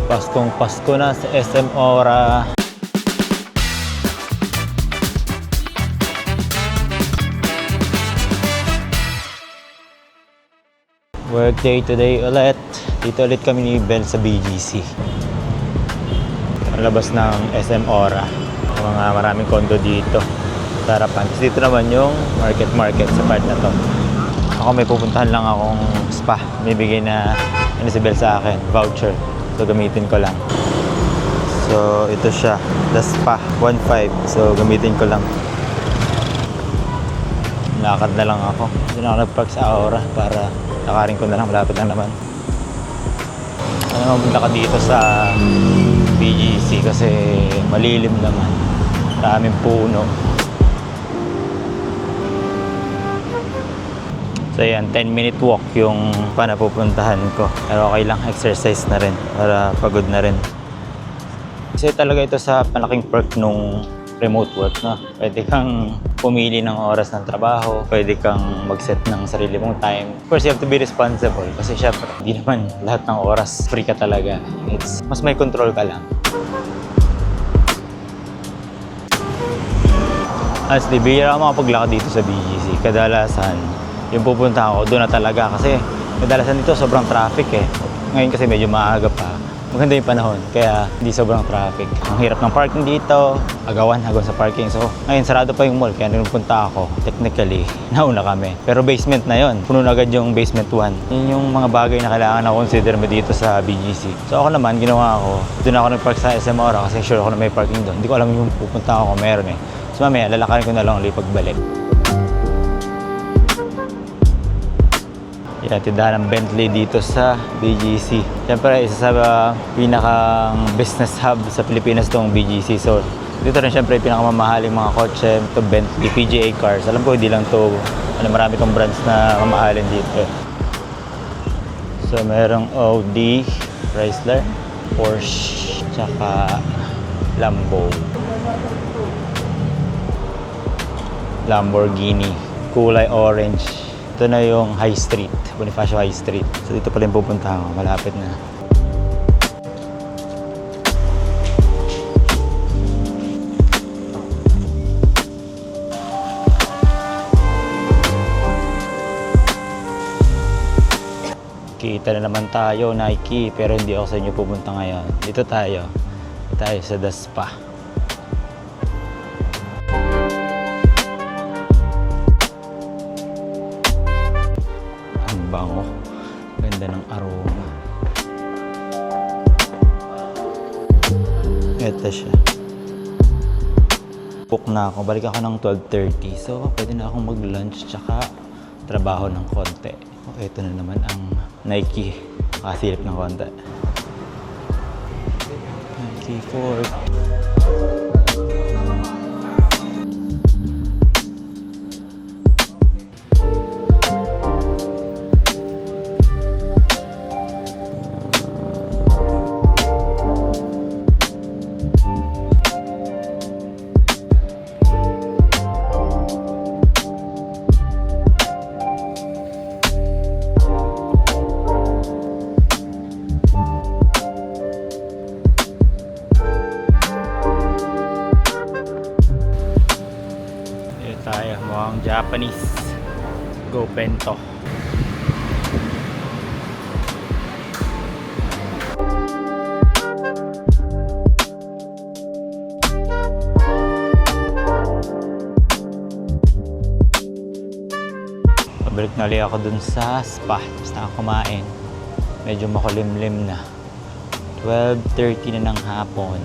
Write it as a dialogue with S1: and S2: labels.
S1: Paskong Pasko na sa SM Ora. Workday today ulit. Dito ulit kami ni Ben sa BGC. Ang labas ng SM Ora. Mga maraming condo dito. Sa harapan. Dito naman yung market sa part na to. Ako may pupuntahan lang akong spa. Bibigay na si Bel sa akin. Voucher. So gamitin ko lang. So ito siya. The spa. 1.5. So gamitin ko lang. Lakad na lang ako. Doon ako nag-park sa Aura para lakarin ko na lang. Malapit lang naman. Pumunta ka dito sa BGC kasi malilim naman. Maraming puno. So yan, 10-minute walk yung panapupuntahan ko. Pero okay lang, exercise na rin para pagod na rin. Kasi talaga ito sa malaking perk nung remote work, no? Pwede kang pumili ng oras ng trabaho, pwede kang mag-set ng sarili mong time. Of course, you have to be responsible kasi syempre, hindi naman lahat ng oras free ka talaga. Mas may control ka lang. Honestly, bihira ako makapaglakad dito sa BGC. Kadalasan, yung pupunta ako, doon na talaga kasi kadalasan dito sobrang traffic eh. Ngayon kasi medyo maaga pa. Maganda yung panahon, kaya hindi sobrang traffic. Ang hirap ng parking dito, agawan sa parking. So, ngayon sarado pa yung mall, kaya nung punta ako, technically, nauna kami. Pero basement na yon, puno na agad yung basement 1. Yun yung mga bagay na kailangan na consider mo dito sa BGC. So ako naman, ginawa ko, doon ako nag-park sa SM Ora kasi sure ako na may parking doon. Hindi ko alam yung pupunta ako kung meron eh. So mamaya, lalakarin ko na lang ulit pagbalik. Tindahan ng Bentley dito sa BGC. Siyempre, isa sa pinakang business hub sa Pilipinas itong BGC. So, dito rin siyempre pinakamamahaling mga kotse. Ito Bentley, PGA cars. Alam ko, hindi lang ito. Marami itong brands na mamahalin dito. So, merong Audi, Chrysler, Porsche, tsaka Lamborghini. Kulay orange. Ito na yung High Street, Bonifacio High Street. So dito pala yung pupuntahan ko, malapit na. Kita na naman tayo, Nike, pero hindi ako sa inyo pupunta ngayon. Dito tayo sa The Spa. Bango. Ganda ng aroma. Ito siya. Book na ako. Balik ako ng 12:30. So, pwede na akong mag-lunch tsaka trabaho ng konti. Ito na naman ang Nike. Nakasilip ng konti. Nike Ford. Tayo, mukhang Japanese. Go Bento. Pabalik na ulit ako dun sa spa. Basta ako kumain. Medyo makulimlim na. 12:30 na ng hapon.